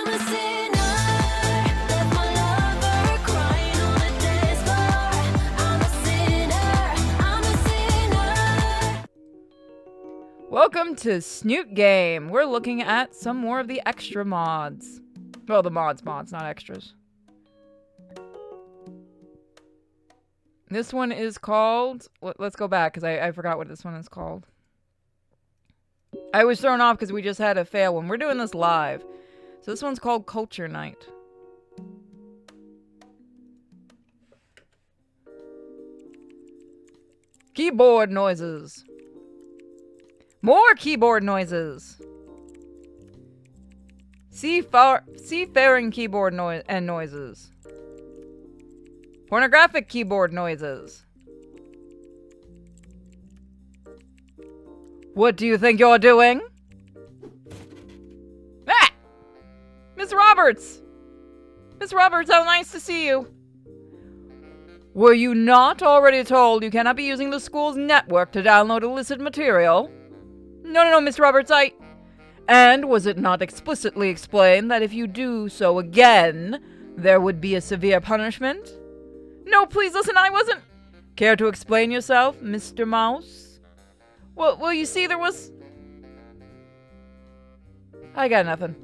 a sinner, left my lover crying on the dance floor. I'm a sinner, I'm a sinner. Welcome to Snoot Game. We're looking at some more of the extra mods. Well, the mods, not extras. This one is called... Let's go back, because I forgot what this one is called. I was thrown off because we just had a fail one. We're doing this live. So this one's called Culture Night. Keyboard noises. More keyboard noises. Seafaring keyboard noises. Pornographic keyboard noises. What do you think you're doing? Ah! Miss Roberts! Miss Roberts, how nice to see you. Were you not already told you cannot be using the school's network to download illicit material? No, Miss Roberts, And was it not explicitly explained that if you do so again, there would be a severe punishment? No, please listen, I wasn't... Care to explain yourself, Mr. Mouse? Well, you see, there was... I got nothing.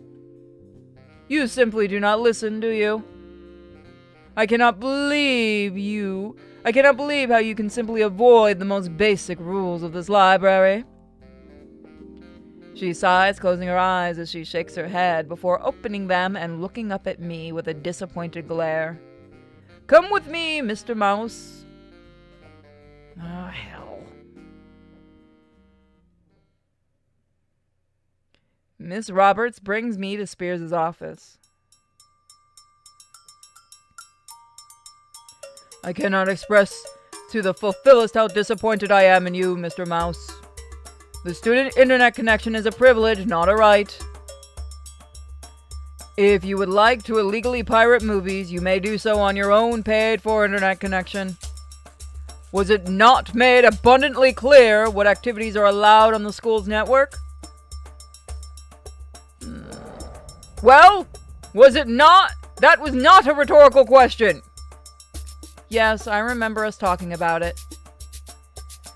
You simply do not listen, do you? I cannot believe how you can simply avoid the most basic rules of this library. She sighs, closing her eyes as she shakes her head before opening them and looking up at me with a disappointed glare. Come with me, Mr. Mouse. Oh, hell. Miss Roberts brings me to Spears' office. I cannot express to the fullest how disappointed I am in you, Mr. Mouse. The student internet connection is a privilege, not a right. If you would like to illegally pirate movies, you may do so on your own paid-for internet connection. Was it not made abundantly clear what activities are allowed on the school's network? Well, was it not? That was not a rhetorical question. Yes, I remember us talking about it.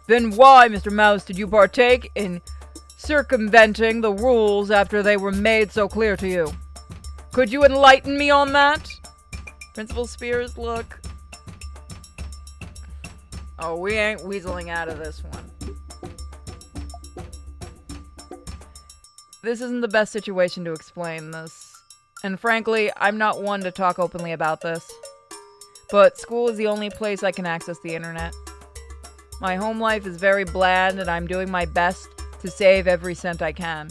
Then why, Mr. Mouse, did you partake in circumventing the rules after they were made so clear to you? Could you enlighten me on that? Principal Spears, look. Oh, we ain't weaseling out of this one. This isn't the best situation to explain this. And frankly, I'm not one to talk openly about this. But school is the only place I can access the internet. My home life is very bland and I'm doing my best to save every cent I can.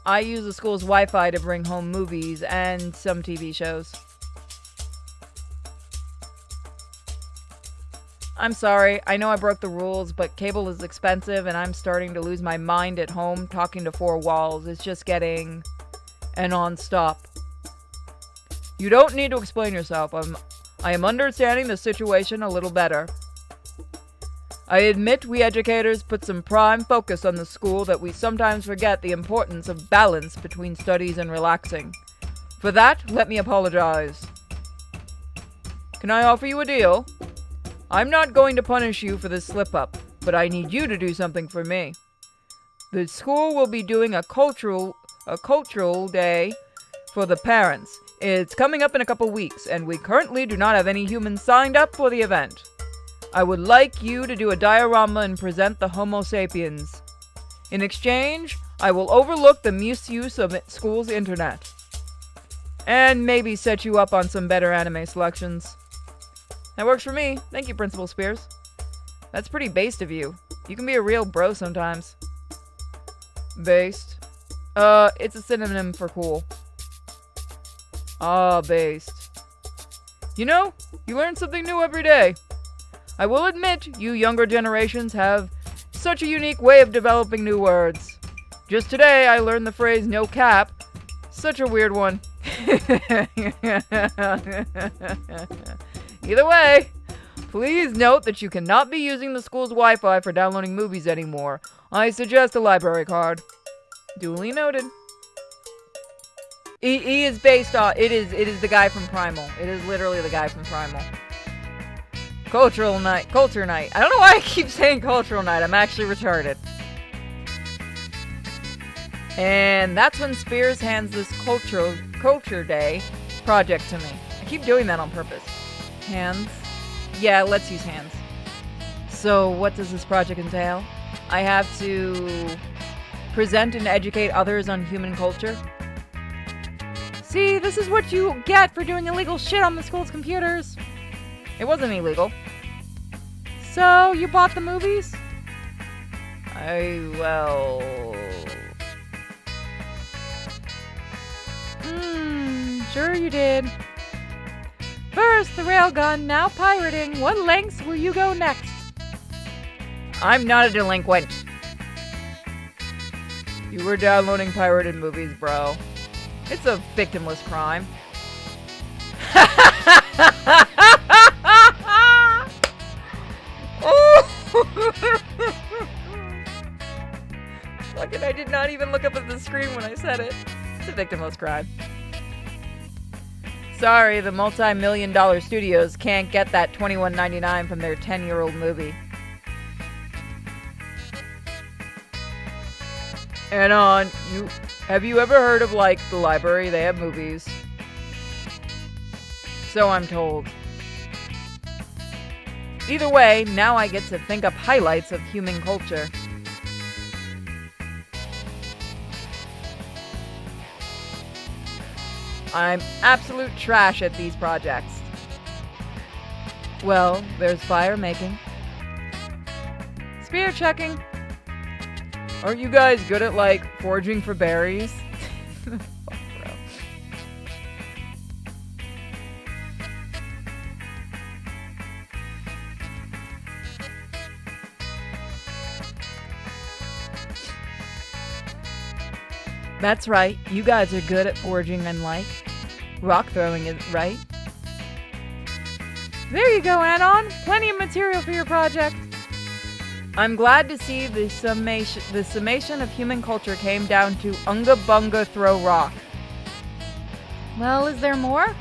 I use the school's Wi-Fi to bring home movies and some TV shows. I'm sorry, I know I broke the rules, but cable is expensive and I'm starting to lose my mind at home talking to four walls. It's just getting non-stop. You don't need to explain yourself. I am understanding the situation a little better. I admit we educators put some prime focus on the school that we sometimes forget the importance of balance between studies and relaxing. For that, let me apologize. Can I offer you a deal? I'm not going to punish you for this slip-up, but I need you to do something for me. The school will be doing a cultural day for the parents. It's coming up in a couple weeks, and we currently do not have any humans signed up for the event. I would like you to do a diorama and present the Homo sapiens. In exchange, I will overlook the misuse of school's internet. And maybe set you up on some better anime selections. That works for me. Thank you, Principal Spears. That's pretty based of you. You can be a real bro sometimes. Based? It's a synonym for cool. Ah, based. You know, you learn something new every day. I will admit, you younger generations have such a unique way of developing new words. Just today, I learned the phrase no cap. Such a weird one. Either way, please note that you cannot be using the school's Wi-Fi for downloading movies anymore. I suggest a library card. Duly noted. He is based off. It is the guy from Primal. It is literally the guy from Primal. Culture night. I don't know why I keep saying cultural night. I'm actually retarded. And that's when Spears hands this culture day project to me. I keep doing that on purpose. Hands. Yeah, let's use hands. So what does this project entail? I have to present and educate others on human culture. See, this is what you get for doing illegal shit on the school's computers. It wasn't illegal. So, you bought the movies? Sure you did. First the railgun, now pirating. What lengths will you go next? I'm not a delinquent. You were downloading pirated movies, bro. It's a victimless crime. Fucking, I did not even look up at the screen when I said it. It's a victimless crime. Sorry, the multi-million-dollar studios can't get that $21.99 from their 10-year-old movie. Anon, have you ever heard of, like, the library? They have movies. So I'm told. Either way, now I get to think up highlights of human culture. I'm absolute trash at these projects. Well, there's fire making. Spear checking. Aren't you guys good at, like, foraging for berries? Fuck, bro. That's right. You guys are good at foraging and, like, rock throwing is right. There you go, Anon. Plenty of material for your project. I'm glad to see the summation of human culture came down to Unga Bunga throw rock. Well, is there more?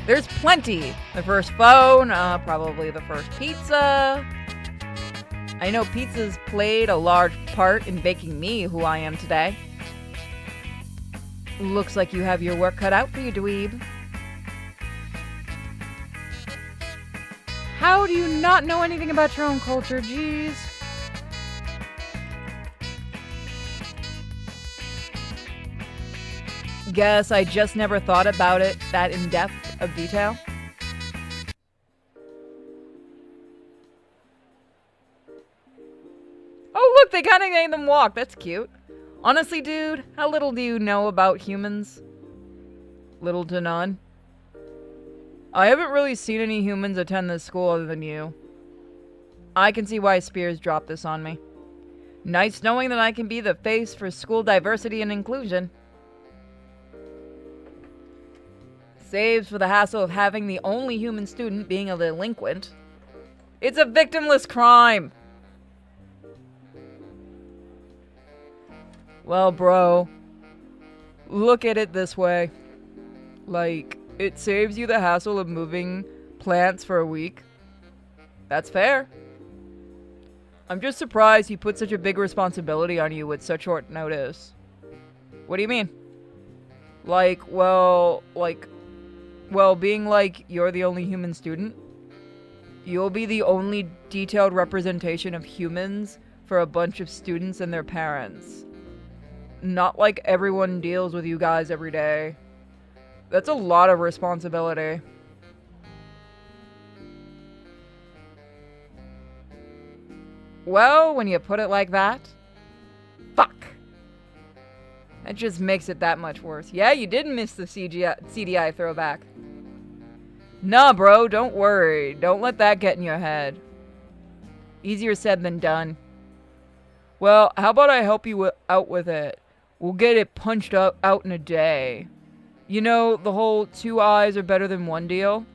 There's plenty. The first phone, probably the first pizza. I know pizza's played a large part in making me who I am today. Looks like you have your work cut out for you, dweeb. How do you not know anything about your own culture? Jeez. Guess I just never thought about it that in depth of detail. Oh, look, they kind of made them walk. That's cute. Honestly, dude, how little do you know about humans? Little to none. I haven't really seen any humans attend this school other than you. I can see why Spears dropped this on me. Nice knowing that I can be the face for school diversity and inclusion. Saves for the hassle of having the only human student being a delinquent. It's a victimless crime! Well, bro, look at it this way. Like, it saves you the hassle of moving plants for a week. That's fair. I'm just surprised he put such a big responsibility on you with such short notice. What do you mean? Well, being like you're the only human student? You'll be the only detailed representation of humans for a bunch of students and their parents. Not like everyone deals with you guys every day. That's a lot of responsibility. Well, when you put it like that, fuck. That just makes it that much worse. Yeah, you did miss the CDI throwback. Nah, bro, don't worry. Don't let that get in your head. Easier said than done. Well, how about I help you out with it? We'll get it punched out in a day. You know, the whole 2 eyes are better than 1 deal?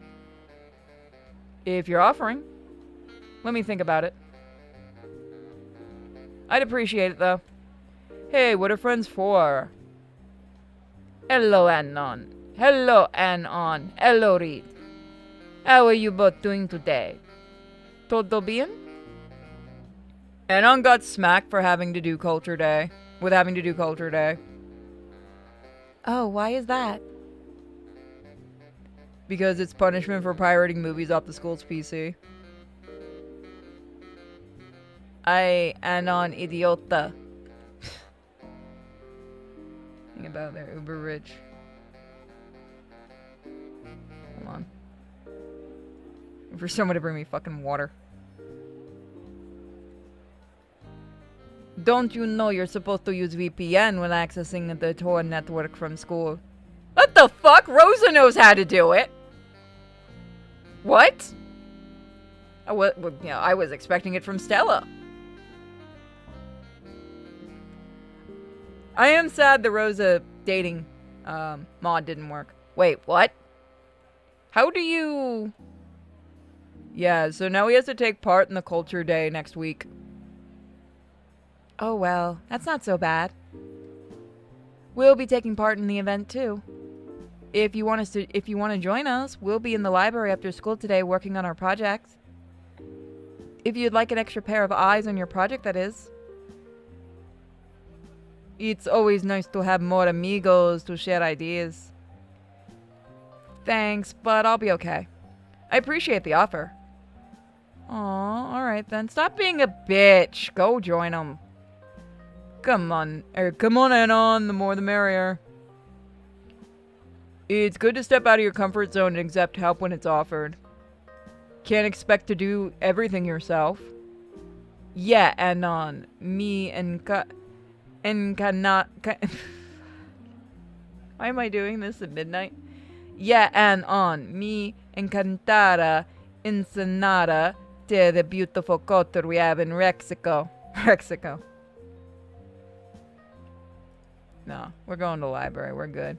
If you're offering. Let me think about it. I'd appreciate it, though. Hey, what are friends for? Hello, Anon. Hello, Anon. Hello, Reed. How are you both doing today? Todo bien? Anon got smacked for having to do Culture Day. With having to do Culture Day. Oh, why is that? Because it's punishment for pirating movies off the school's PC. Ay, Anon idiota. Think about they're uber rich. Hold on. For someone to bring me fucking water. Don't you know you're supposed to use VPN when accessing the Tor network from school? What the fuck? Rosa knows how to do it. What? I was expecting it from Stella. I am sad the Rosa dating mod didn't work. Wait, what? How do you... Yeah, so now he has to take part in the Culture Day next week. Oh well, that's not so bad. We'll be taking part in the event too. If you want to join us, we'll be in the library after school today working on our projects. If you'd like an extra pair of eyes on your project, that is. It's always nice to have more amigos to share ideas. Thanks, but I'll be okay. I appreciate the offer. Aw, alright then. Stop being a bitch. Go join them. Come on, Anon, the more the merrier. It's good to step out of your comfort zone and accept help when it's offered. Can't expect to do everything yourself. Yeah, Anon. Me and cannot. Why am I doing this at midnight? Yeah, Anon. Me encantada ensenada to the beautiful culture we have in Mexico. Mexico. No, we're going to the library. We're good.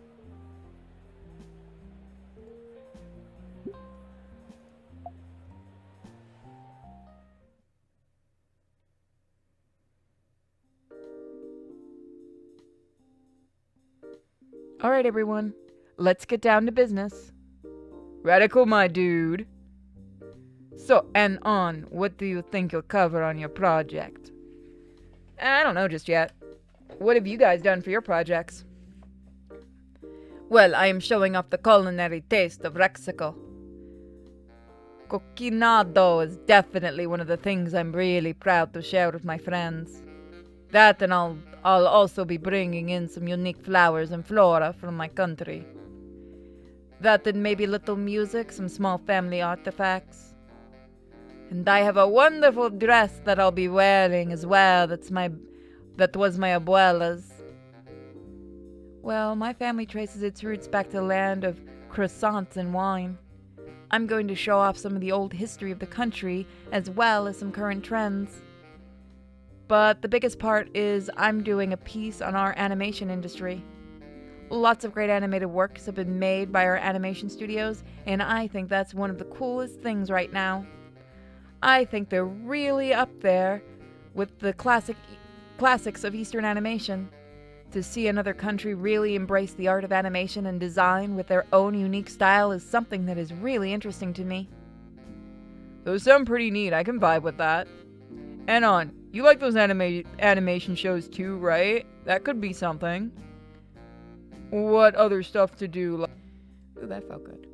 Alright, everyone. Let's get down to business. Radical, my dude. So, Anon, what do you think you'll cover on your project? I don't know just yet. What have you guys done for your projects? Well, I am showing off the culinary taste of Mexico. Coquinado is definitely one of the things I'm really proud to share with my friends. That and I'll also be bringing in some unique flowers and flora from my country. That and maybe little music, some small family artifacts. And I have a wonderful dress that I'll be wearing as well that was my abuela's. Well, my family traces its roots back to the land of croissants and wine. I'm going to show off some of the old history of the country as well as some current trends. But the biggest part is I'm doing a piece on our animation industry. Lots of great animated works have been made by our animation studios, and I think that's one of the coolest things right now. I think they're really up there with the classics of Eastern animation. To see another country really embrace the art of animation and design with their own unique style is something that is really interesting to me. Those sound pretty neat. I can vibe with that. Anon, you like those animation shows too, right? That could be something. What other stuff to do? Ooh, that felt good.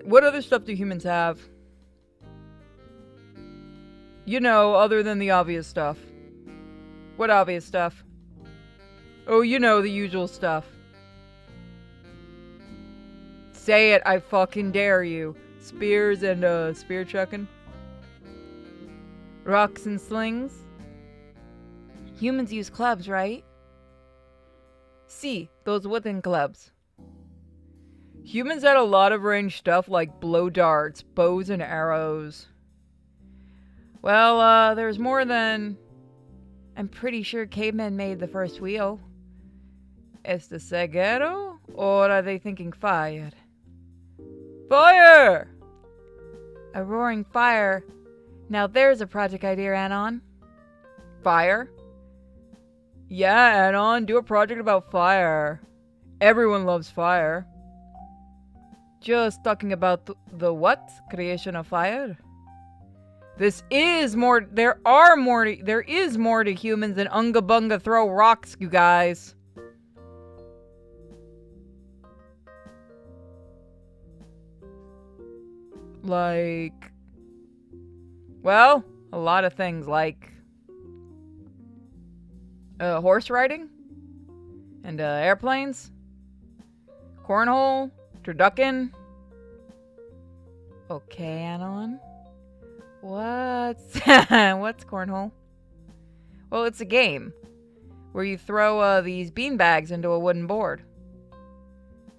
What other stuff do humans have? You know, other than the obvious stuff. What obvious stuff? Oh, you know, the usual stuff. Say it, I fucking dare you. Spears and, spear chucking? Rocks and slings? Humans use clubs, right? See, those wooden clubs. Humans had a lot of ranged stuff like blow darts, bows and arrows. Well, there's more than... I'm pretty sure cavemen made the first wheel. Es the ceguero? Or are they thinking fire? Fire! A roaring fire. Now there's a project idea, Anon. Fire? Yeah, Anon, do a project about fire. Everyone loves fire. Just talking about the what? Creation of fire? There is more to humans than Unga Bunga throw rocks, you guys. Like, well, a lot of things like horse riding and airplanes, cornhole, turducken. Okay, Anon. What's cornhole? Well, it's a game where you throw these beanbags into a wooden board,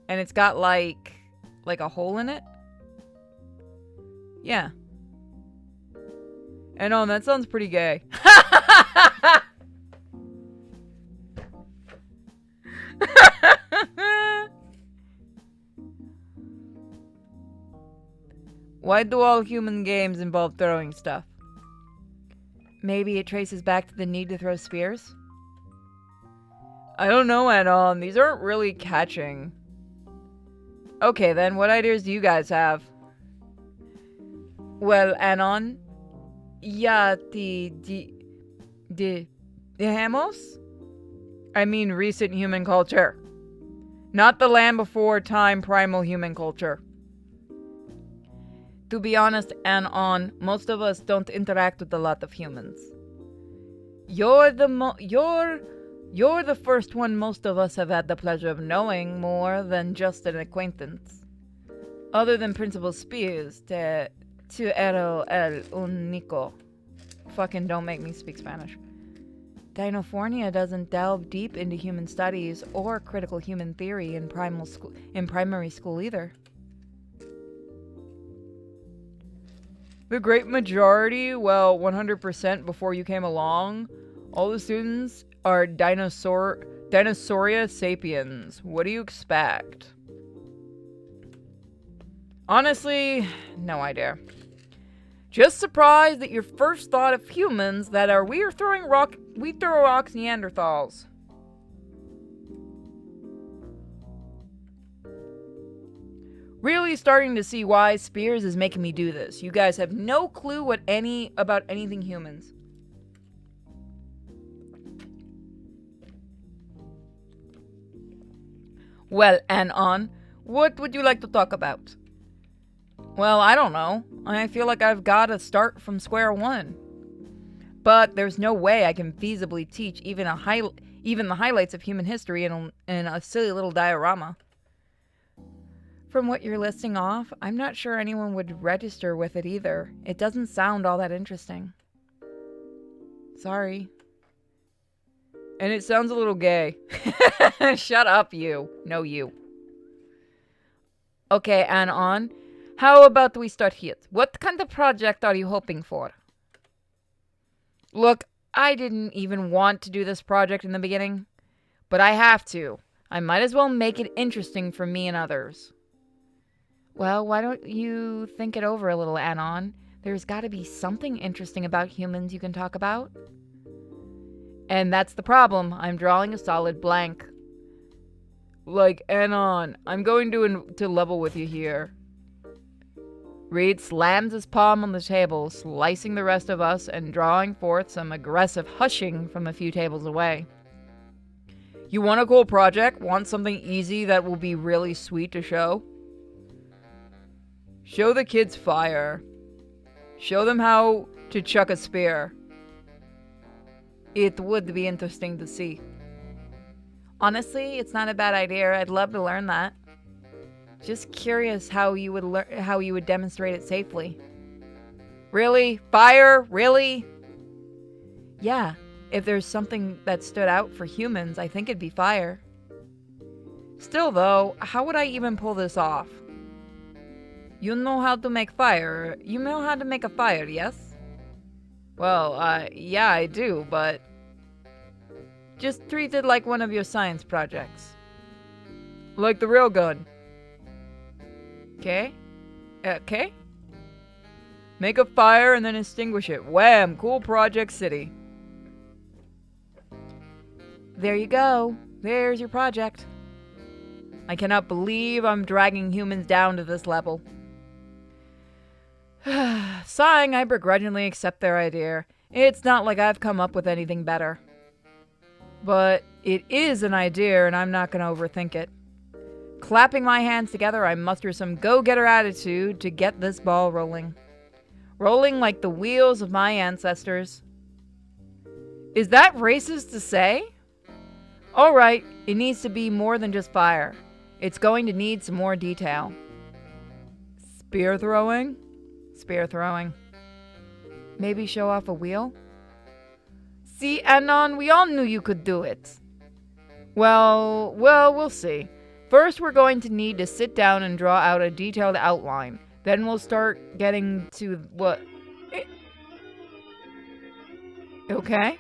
and it's got like a hole in it. Yeah. Anon, that sounds pretty gay. Why do all human games involve throwing stuff? Maybe it traces back to the need to throw spears? I don't know, Anon. These aren't really catching. Okay, then, what ideas do you guys have? Well, Anon, ya dejemos? I mean recent human culture. Not the land before time primal human culture. To be honest, Anon, most of us don't interact with a lot of humans. You're the first one most of us have had the pleasure of knowing more than just an acquaintance. Other than Principal Spears, te ero el único. Fucking don't make me speak Spanish. Dinofornia doesn't delve deep into human studies or critical human theory in primary school either. The great majority, well, 100% before you came along, all the students are Dinosauria sapiens. What do you expect? Honestly, no idea. Just surprised that your first thought of humans that are we throw rocks Neanderthals. Really starting to see why Spears is making me do this. You guys have no clue about anything humans. Well, Anon, what would you like to talk about? Well, I don't know. I feel like I've got to start from square one. But there's no way I can feasibly teach even the highlights of human history in a silly little diorama. From what you're listing off, I'm not sure anyone would register with it either. It doesn't sound all that interesting. Sorry. And it sounds a little gay. Shut up, you. No, you. Okay, Anon. How about we start here? What kind of project are you hoping for? Look, I didn't even want to do this project in the beginning, but I have to. I might as well make it interesting for me and others. Well, why don't you think it over a little, Anon? There's got to be something interesting about humans you can talk about. And that's the problem. I'm drawing a solid blank. Like, Anon, I'm going to level with you here. Reed slams his palm on the table, slicing the rest of us and drawing forth some aggressive hushing from a few tables away. You want a cool project? Want something easy that will be really sweet to show? Show the kids fire. Show them how to chuck a spear. It would be interesting to see. Honestly, it's not a bad idea. I'd love to learn that. Just curious how you would demonstrate it safely. Really? Fire? Really? Yeah, if there's something that stood out for humans, I think it'd be fire. Still though, how would I even pull this off? You know how to make fire. You know how to make a fire, yes? Well, yeah, I do, but just treat it like one of your science projects. Like the railgun. Okay? Okay? Make a fire and then extinguish it. Wham! Cool project city. There you go. There's your project. I cannot believe I'm dragging humans down to this level. Sighing, I begrudgingly accept their idea. It's not like I've come up with anything better. But it is an idea, and I'm not going to overthink it. Clapping my hands together, I muster some go-getter attitude to get this ball rolling. Rolling like the wheels of my ancestors. Is that racist to say? Alright, it needs to be more than just fire. It's going to need some more detail. Spear throwing? Spear throwing. Maybe show off a wheel? See, Anon, we all knew you could do it. Well, we'll see. First, we're going to need to sit down and draw out a detailed outline. Then we'll start getting to what... Okay.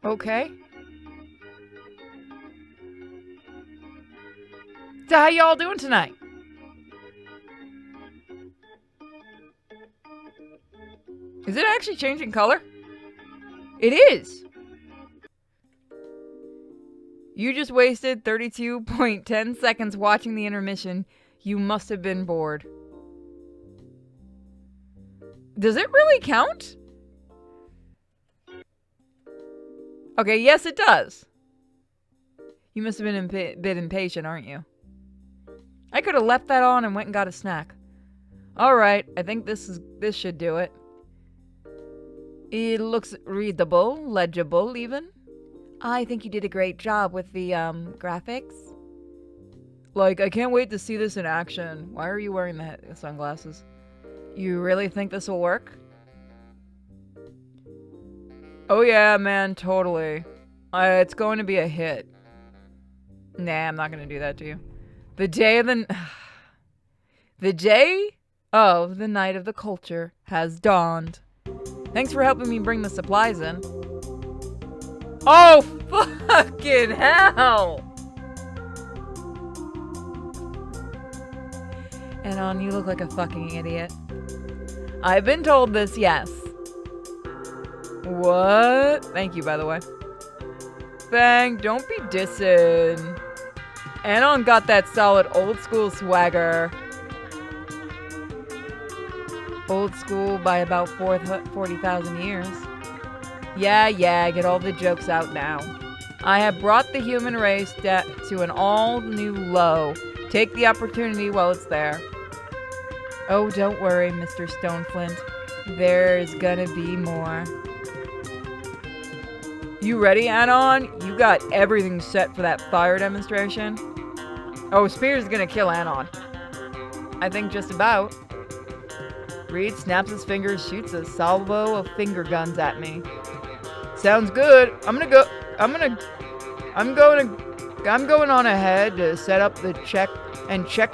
Okay. So how y'all doing tonight? Is it actually changing color? It is! You just wasted 32.10 seconds watching the intermission. You must have been bored. Does it really count? Okay, yes it does. You must have been a bit impatient, aren't you? I could have left that on and went and got a snack. Alright, I think this should do it. It looks readable, legible even. I think you did a great job with the graphics. Like, I can't wait to see this in action. Why are you wearing the sunglasses? You really think this will work? Oh yeah, man, totally. It's going to be a hit. Nah, I'm not going to do that to you. The day of the night of the culture has dawned. Thanks for helping me bring the supplies in. Oh, fucking hell! Anon, you look like a fucking idiot. I've been told this, yes. What? Thank you, by the way. Bang, don't be dissing. Anon got that solid old school swagger. Old school by about 40,000 years. Yeah, get all the jokes out now. I have brought the human race to an all-new low. Take the opportunity while it's there. Oh, don't worry, Mr. Stoneflint. There's gonna be more. You ready, Anon? You got everything set for that fire demonstration? Oh, Spear's gonna kill Anon. I think just about. Reed snaps his fingers, shoots a salvo of finger guns at me. Sounds good. I'm going on ahead to set up the check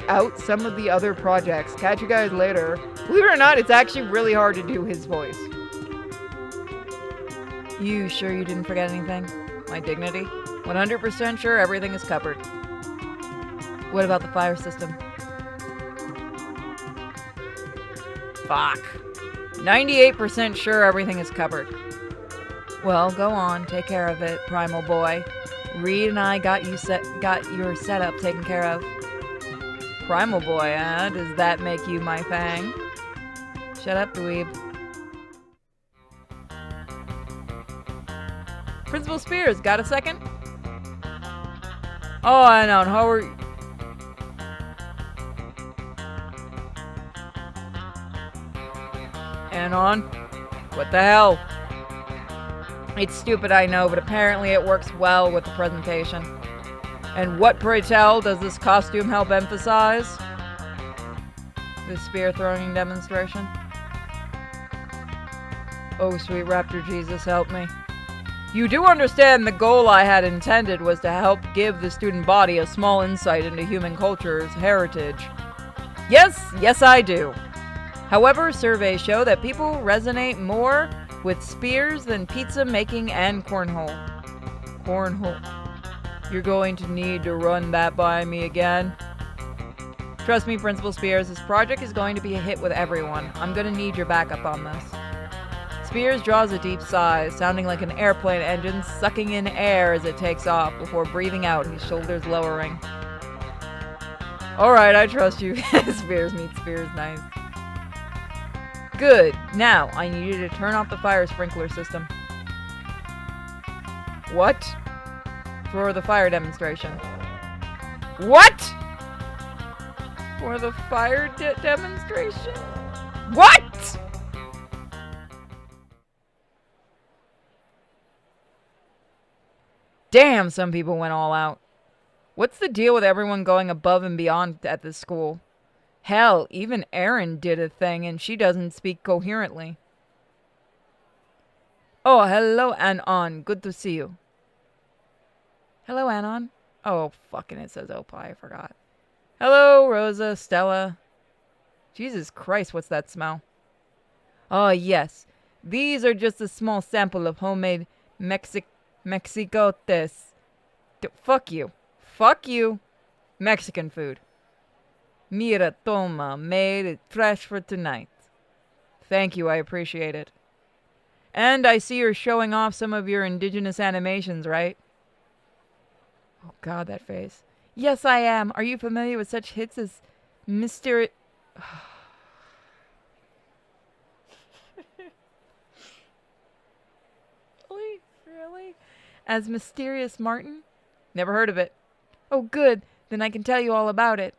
out some of the other projects. Catch you guys later. Believe it or not, it's actually really hard to do his voice. You sure you didn't forget anything? My dignity? 100% sure everything is covered. What about the fire system? Fuck. 98% sure everything is covered. Well, go on, take care of it, Primal Boy. Reed and I got your setup taken care of. Primal Boy, eh? Does that make you my fang? Shut up, dweeb. Principal Spears, got a second? Oh, I know. How are you? Anon? What the hell? It's stupid, I know, but apparently it works well with the presentation. And what, pray tell, does this costume help emphasize? The spear throwing demonstration? Oh, sweet Raptor Jesus, help me. You do understand the goal I had intended was to help give the student body a small insight into human culture's heritage. Yes, I do. However, surveys show that people resonate more with spears than pizza making and cornhole. You're going to need to run that by me again. Trust me, Principal Spears, this project is going to be a hit with everyone. I'm going to need your backup on this. Spears draws a deep sigh, sounding like an airplane engine sucking in air as it takes off before breathing out, his shoulders lowering. Alright, I trust you. Spears meets Spears, nice. Good. Now, I need you to turn off the fire sprinkler system. What? For the fire demonstration. What? For the fire demonstration? What? Damn, some people went all out. What's the deal with everyone going above and beyond at this school? Hell, even Erin did a thing and she doesn't speak coherently. Oh, hello, Anon. Good to see you. Hello, Anon. Oh, fucking it says Opie. I forgot. Hello, Rosa, Stella. Jesus Christ, what's that smell? Oh, yes. These are just a small sample of homemade Mexicotes. Fuck you. Fuck you. Mexican food. Mira, toma. Made it fresh for tonight. Thank you, I appreciate it. And I see you're showing off some of your indigenous animations, right? Oh god, that face. Yes, I am. Are you familiar with such hits as Mr. Really? As Mysterious Martin? Never heard of it. Oh, good. Then I can tell you all about it.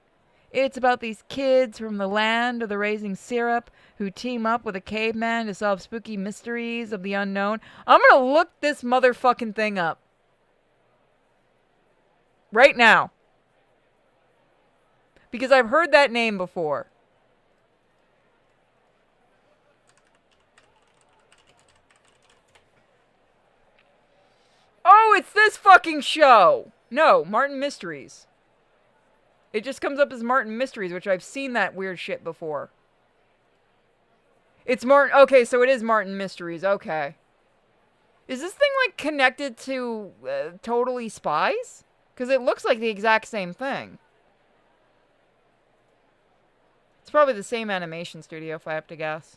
It's about these kids from the land of the raising syrup who team up with a caveman to solve spooky mysteries of the unknown. I'm gonna look this motherfucking thing up. Right now. Because I've heard that name before. Oh, it's this fucking show! No, Martin Mysteries. It just comes up as Martin Mysteries, which I've seen that weird shit before. It's Martin... Okay, so it is Martin Mysteries. Okay. Is this thing, like, connected to Totally Spies? Because it looks like the exact same thing. It's probably the same animation studio, if I have to guess.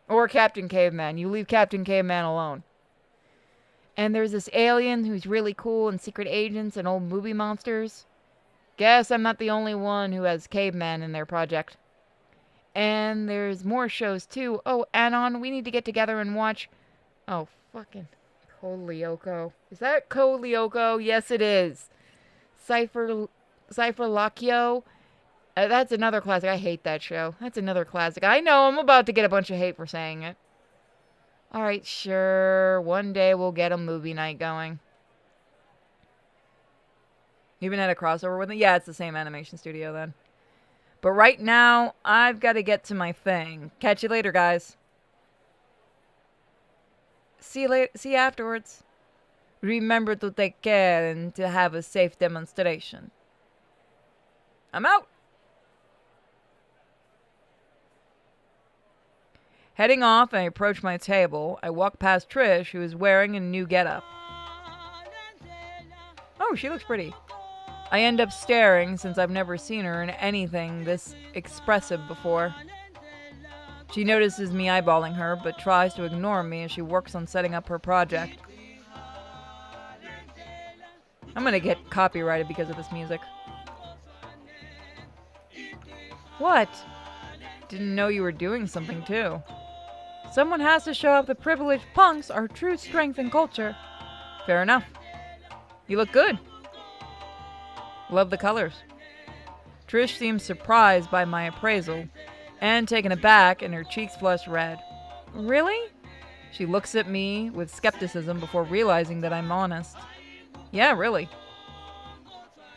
Or Captain Caveman. You leave Captain Caveman alone. And there's this alien who's really cool and secret agents and old movie monsters. Guess I'm not the only one who has Caveman in their project. And there's more shows too. Oh, Anon, we need to get together and watch... Oh, fucking... Code Lyoko. Is that Code Lyoko? Yes, it is. Cypher Lacchio. That's another classic. I hate that show. That's another classic. I know, I'm about to get a bunch of hate for saying it. Alright, sure. One day we'll get a movie night going. You even had a crossover with it? Yeah, it's the same animation studio then. But right now, I've got to get to my thing. Catch you later, guys. See you later. See you afterwards. Remember to take care and to have a safe demonstration. I'm out. Heading off, I approach my table. I walk past Trish, who is wearing a new getup. Oh, she looks pretty. I end up staring, since I've never seen her in anything this expressive before. She notices me eyeballing her, but tries to ignore me as she works on setting up her project. I'm gonna get copyrighted because of this music. What? Didn't know you were doing something too. Someone has to show off the privileged punks our true strength and culture. Fair enough. You look good. Love the colors. Trish seems surprised by my appraisal and taken aback, and her cheeks flush red. Really? She looks at me with skepticism before realizing that I'm honest. Yeah, really.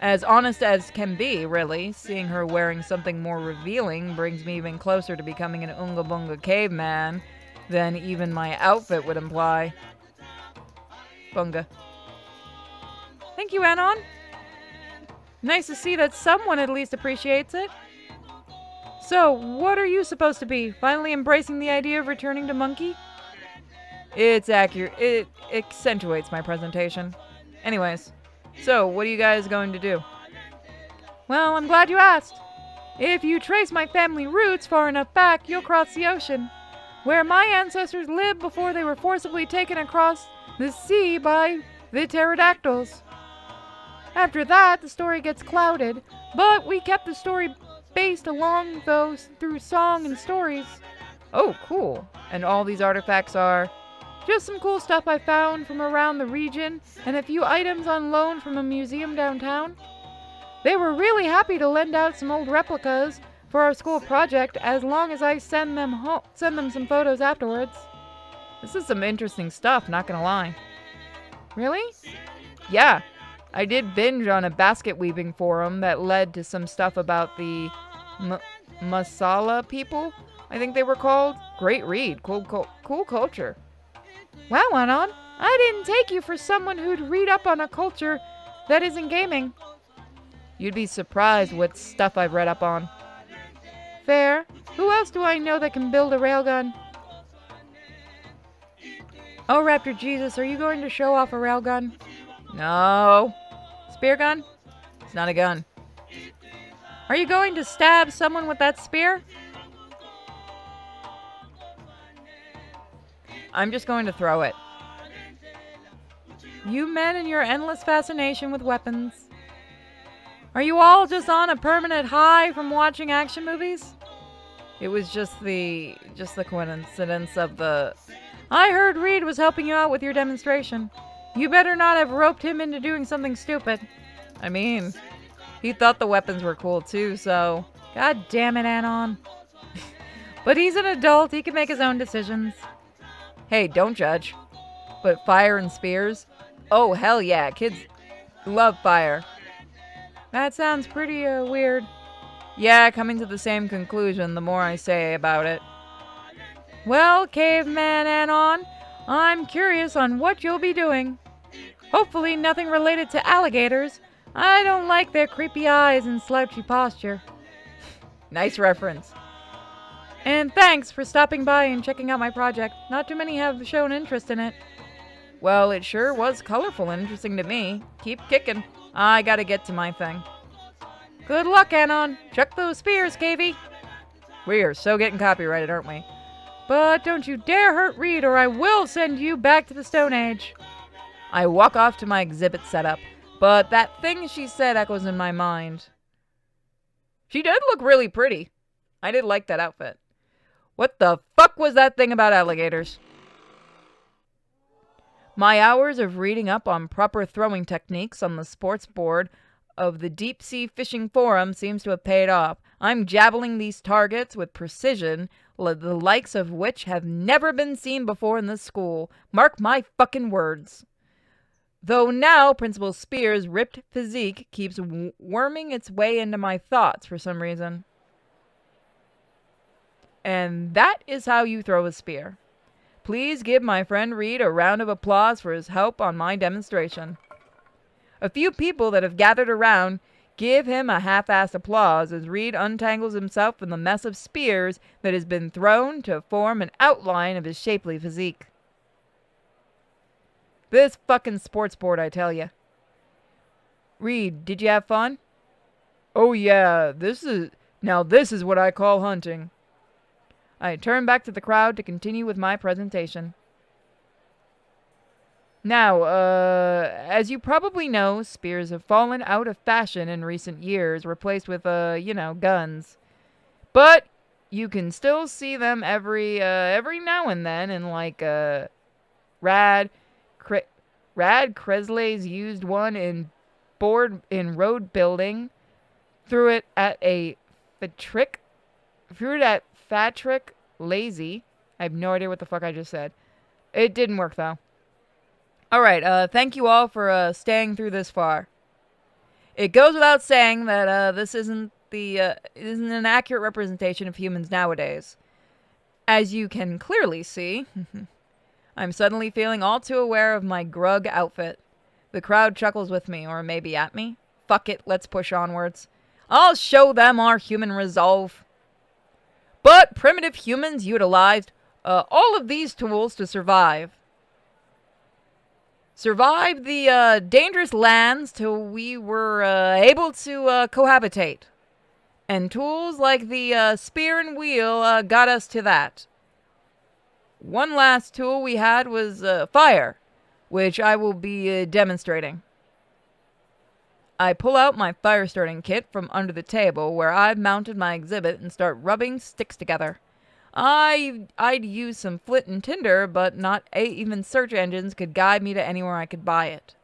As honest as can be, really. Seeing her wearing something more revealing brings me even closer to becoming an Unga Bunga caveman than even my outfit would imply. Bunga. Thank you, Anon. Nice to see that someone at least appreciates it. So, what are you supposed to be? Finally embracing the idea of returning to Monkey? It's accurate. It accentuates my presentation. Anyways, so what are you guys going to do? Well, I'm glad you asked. If you trace my family roots far enough back, you'll cross the ocean, where my ancestors lived before they were forcibly taken across the sea by the pterodactyls. After that, the story gets clouded, but we kept the story based along those through song and stories. Oh, cool. And all these artifacts are just some cool stuff I found from around the region and a few items on loan from a museum downtown. They were really happy to lend out some old replicas for our school project as long as I send them some photos afterwards. This is some interesting stuff, not gonna lie. Really? Yeah. I did binge on a basket weaving forum that led to some stuff about the Masala people, I think they were called. Great read. Cool culture. Wow, Anon. I didn't take you for someone who'd read up on a culture that isn't gaming. You'd be surprised what stuff I've read up on. Fair. Who else do I know that can build a railgun? Oh, Raptor Jesus, are you going to show off a railgun? No. Spear gun? It's not a gun. Are you going to stab someone with that spear? I'm just going to throw it. You men and your endless fascination with weapons. Are you all just on a permanent high from watching action movies? It was just the coincidence of the... I heard Reed was helping you out with your demonstration. You better not have roped him into doing something stupid. I mean, he thought the weapons were cool too, so... God damn it, Anon. But he's an adult, he can make his own decisions. Hey, don't judge. But fire and spears? Oh, hell yeah, kids love fire. That sounds pretty weird. Yeah, coming to the same conclusion the more I say about it. Well, Caveman Anon, I'm curious on what you'll be doing. Hopefully nothing related to alligators. I don't like their creepy eyes and slouchy posture. Nice reference. And thanks for stopping by and checking out my project. Not too many have shown interest in it. Well, it sure was colorful and interesting to me. Keep kicking. I gotta get to my thing. Good luck, Anon. Chuck those spears, Cavey. We are so getting copyrighted, aren't we? But don't you dare hurt Reed or I will send you back to the Stone Age. I walk off to my exhibit setup, but that thing she said echoes in my mind. She did look really pretty. I did like that outfit. What the fuck was that thing about alligators? My hours of reading up on proper throwing techniques on the sports board of the Deep Sea Fishing Forum seems to have paid off. I'm jabbling these targets with precision, the likes of which have never been seen before in this school. Mark my fucking words. Though now Principal Spears' ripped physique keeps worming its way into my thoughts for some reason. And that is how you throw a spear. Please give my friend Reed a round of applause for his help on my demonstration. A few people that have gathered around give him a half-assed applause as Reed untangles himself from the mess of spears that has been thrown to form an outline of his shapely physique. This fucking sports board, I tell ya. Reed, did you have fun? Oh yeah, this is what I call hunting. I turn back to the crowd to continue with my presentation. Now, as you probably know, spears have fallen out of fashion in recent years, replaced with, guns. But you can still see them every now and then in, Rad Kresley's used one in road building, threw it at Fatrick Lazy. I have no idea what the fuck I just said. It didn't work though. Alright, thank you all for staying through this far. It goes without saying that this isn't an accurate representation of humans nowadays. As you can clearly see, I'm suddenly feeling all too aware of my grug outfit. The crowd chuckles with me, or maybe at me. Fuck it, let's push onwards. I'll show them our human resolve. But primitive humans utilized all of these tools to survive. Survived the dangerous lands till we were able to cohabitate. And tools like the spear and wheel got us to that. One last tool we had was fire, which I will be demonstrating. I pull out my fire starting kit from under the table where I've mounted my exhibit and start rubbing sticks together. I'd use some flint and tinder, but not even search engines could guide me to anywhere I could buy it.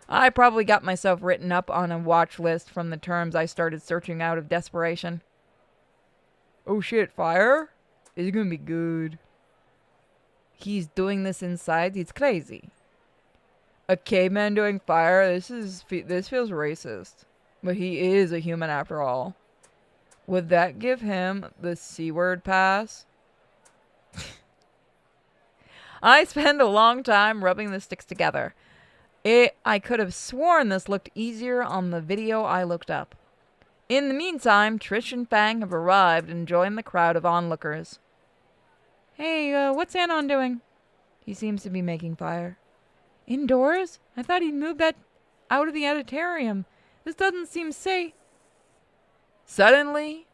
I probably got myself written up on a watch list from the terms I started searching out of desperation. Oh shit, fire? It's gonna be good. He's doing this inside? It's crazy. A caveman doing fire? This feels racist. But he is a human after all. Would that give him the C-word pass? I spend a long time rubbing the sticks together. I could have sworn this looked easier on the video I looked up. In the meantime, Trish and Fang have arrived and joined the crowd of onlookers. Hey, what's Anon doing? He seems to be making fire. Indoors? I thought he'd moved that out of the auditorium. This doesn't seem safe. Suddenly,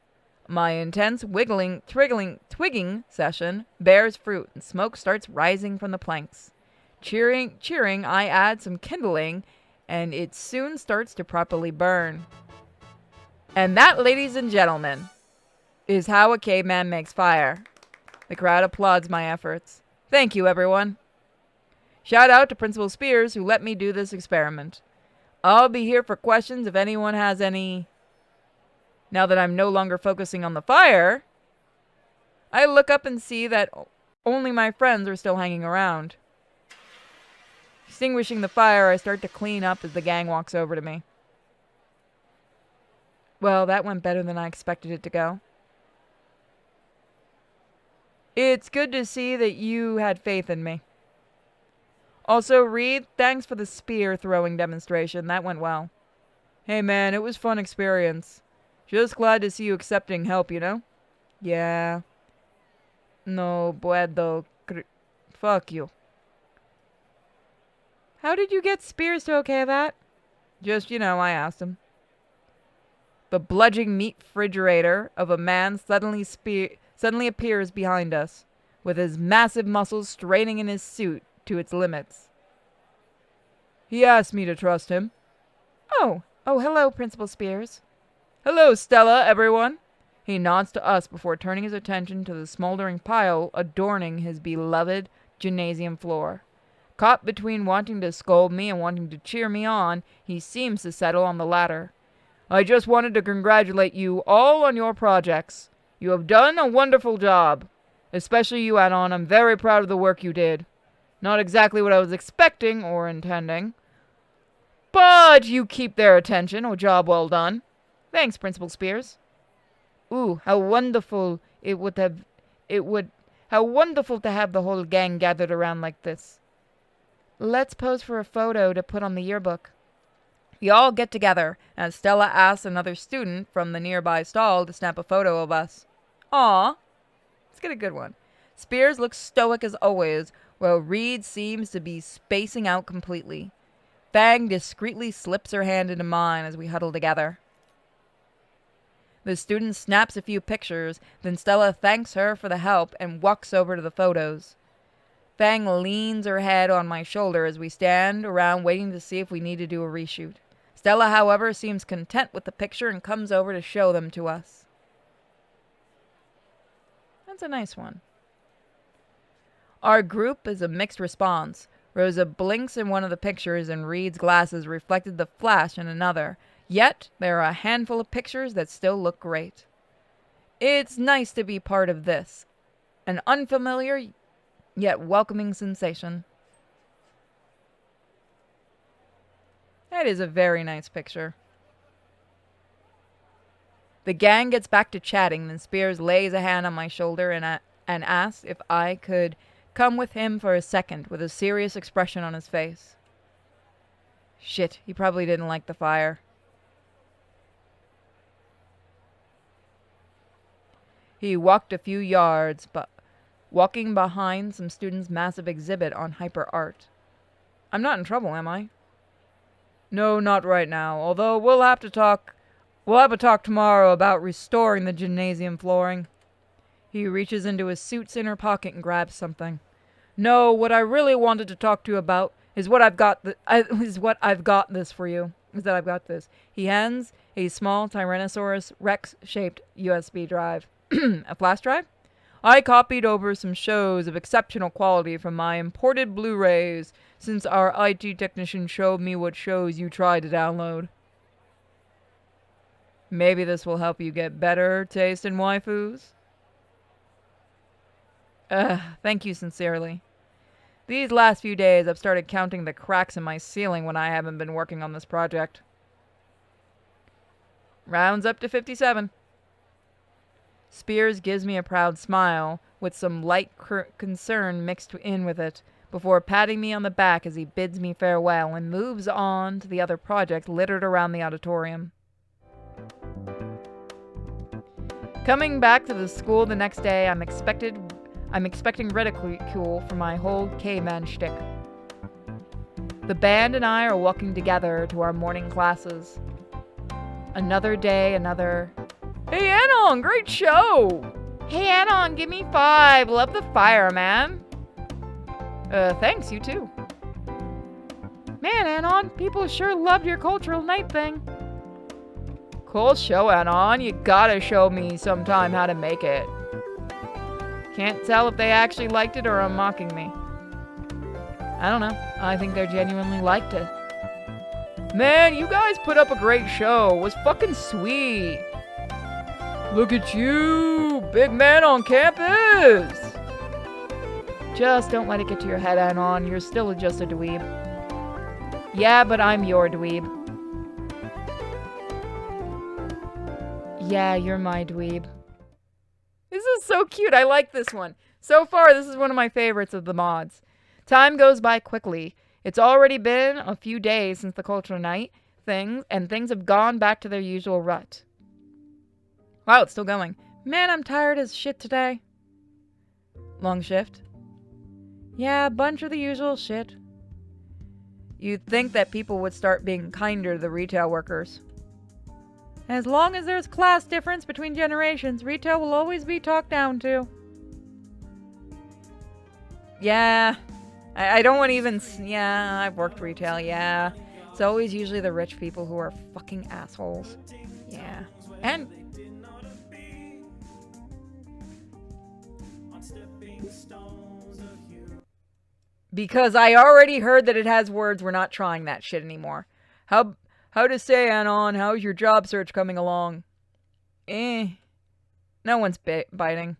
my intense twigging session bears fruit and smoke starts rising from the planks. Cheering, I add some kindling and it soon starts to properly burn. And that, ladies and gentlemen, is how a caveman makes fire. The crowd applauds my efforts. Thank you, everyone. Shout out to Principal Spears who let me do this experiment. I'll be here for questions if anyone has any. Now that I'm no longer focusing on the fire, I look up and see that only my friends are still hanging around. Extinguishing the fire, I start to clean up as the gang walks over to me. Well, that went better than I expected it to go. It's good to see that you had faith in me. Also, Reed, thanks for the spear throwing demonstration. That went well. Hey man, it was fun experience. Just glad to see you accepting help, you know? Yeah. No puedo. Fuck you. How did you get Spears to okay that? Just, I asked him. The bludgeoning meat refrigerator of a man suddenly appears behind us, with his massive muscles straining in his suit to its limits. He asked me to trust him. Oh, hello, Principal Spears. Hello, Stella, everyone. He nods to us before turning his attention to the smoldering pile adorning his beloved gymnasium floor. Caught between wanting to scold me and wanting to cheer me on, he seems to settle on the latter. I just wanted to congratulate you all on your projects. You have done a wonderful job. Especially you, Anon. I'm very proud of the work you did. Not exactly what I was expecting or intending. But you keep their attention. A job well done. Thanks, Principal Spears. Ooh, how wonderful how wonderful to have the whole gang gathered around like this. Let's pose for a photo to put on the yearbook. We all get together, as Stella asks another student from the nearby stall to snap a photo of us. Aw, let's get a good one. Spears looks stoic as always, while Reed seems to be spacing out completely. Fang discreetly slips her hand into mine as we huddle together. The student snaps a few pictures, then Stella thanks her for the help and walks over to the photos. Fang leans her head on my shoulder as we stand around waiting to see if we need to do a reshoot. Stella, however, seems content with the picture and comes over to show them to us. That's a nice one. Our group is a mixed response. Rosa blinks in one of the pictures and Reed's glasses reflected the flash in another. Yet, there are a handful of pictures that still look great. It's nice to be part of this. An unfamiliar, yet welcoming sensation. That is a very nice picture. The gang gets back to chatting, then Spears lays a hand on my shoulder and asks if I could come with him for a second, with a serious expression on his face. Shit, he probably didn't like the fire. He walked a few yards, but walking behind some students' massive exhibit on hyper art. I'm not in trouble, am I? No, not right now. Although we'll have a talk tomorrow about restoring the gymnasium flooring. He reaches into his suit's inner pocket and grabs something. No, what I really wanted to talk to you about is what I've got. Is what I've got this for you. Is that I've got this. He hands a small Tyrannosaurus Rex-shaped USB drive. A flash drive? I copied over some shows of exceptional quality from my imported Blu-rays since our IT technician showed me what shows you tried to download. Maybe this will help you get better taste in waifus? Thank you sincerely. These last few days I've started counting the cracks in my ceiling when I haven't been working on this project. Rounds up to 57. Spears gives me a proud smile, with some light concern mixed in with it, before patting me on the back as he bids me farewell and moves on to the other projects littered around the auditorium. Coming back to the school the next day, I'm expecting ridicule for my whole caveman shtick. The band and I are walking together to our morning classes. Another day, another... Hey, Anon, great show! Hey, Anon, give me 5. Love the fire, man. Thanks, you too. Man, Anon, people sure loved your cultural night thing. Cool show, Anon. You gotta show me sometime how to make it. Can't tell if they actually liked it or are mocking me. I don't know. I think they genuinely liked it. Man, you guys put up a great show. It was fucking sweet. Look at you, big man on campus. Just don't let it get to your head, Anon. You're still just a dweeb. Yeah, but I'm your dweeb. Yeah, you're my dweeb. This is so cute. I like this one. So far, this is one of my favorites of the mods. Time goes by quickly. It's already been a few days since the cultural night things, and things have gone back to their usual rut. Wow, it's still going. Man, I'm tired as shit today. Long shift? Yeah, a bunch of the usual shit. You'd think that people would start being kinder to the retail workers. As long as there's class difference between generations, retail will always be talked down to. Yeah. I don't want to even... Yeah, I've worked retail, yeah. It's always usually the rich people who are fucking assholes. Yeah. And... Because I already heard that it has words, we're not trying that shit anymore. How to say, Anon, how's your job search coming along? No one's biting.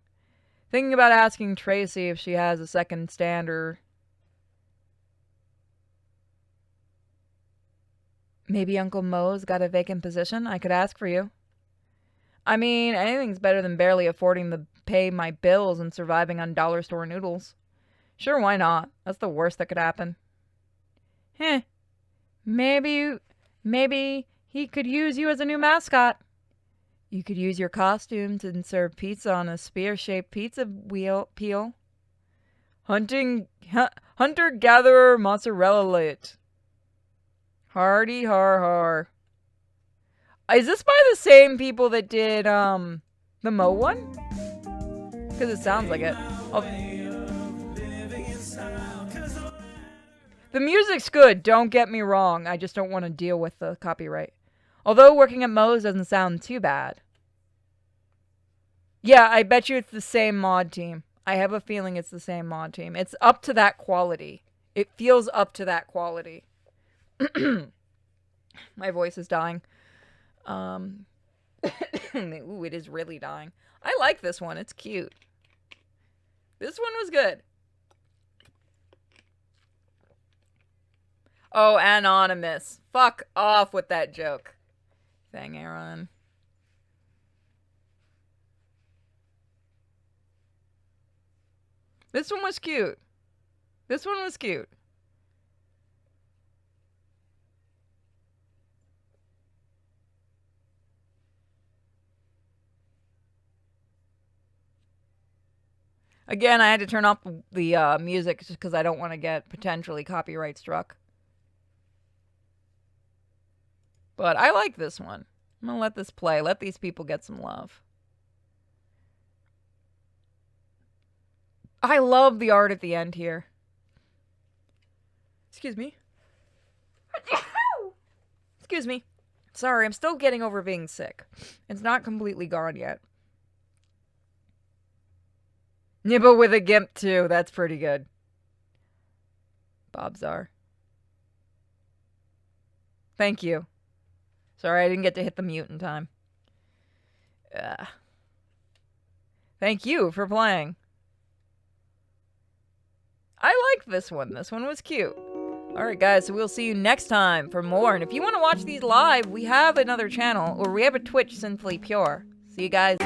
Thinking about asking Tracy if she has a second stand or... Maybe Uncle Mo's got a vacant position? I could ask for you. I mean, anything's better than barely affording to pay my bills and surviving on dollar store noodles. Sure, why not? That's the worst that could happen. Maybe he could use you as a new mascot. You could use your costume to serve pizza on a spear-shaped pizza peel. Hunter-gatherer mozzarella lit. Hardy har har. Is this by the same people that did the Mo one? Because it sounds like it. The music's good, don't get me wrong. I just don't want to deal with the copyright. Although working at Mo's doesn't sound too bad. Yeah, I bet you it's the same mod team. I have a feeling it's the same mod team. It's up to that quality. It feels up to that quality. My voice is dying. Ooh, it is really dying. I like this one. It's cute. This one was good. Oh, anonymous. Fuck off with that joke. Thing, Aaron. This one was cute. This one was cute. Again, I had to turn off the music just because I don't want to get potentially copyright struck. But I like this one. I'm gonna let this play. Let these people get some love. I love the art at the end here. Excuse me. Excuse me. Sorry, I'm still getting over being sick. It's not completely gone yet. Nibble with a gimp too. That's pretty good. Bob Czar. Thank you. Sorry, I didn't get to hit the mute in time. Thank you for playing. I like this one. This one was cute. Alright guys, so we'll see you next time for more. And if you want to watch these live, we have another channel, or we have a Twitch, Simply Pure. See you guys.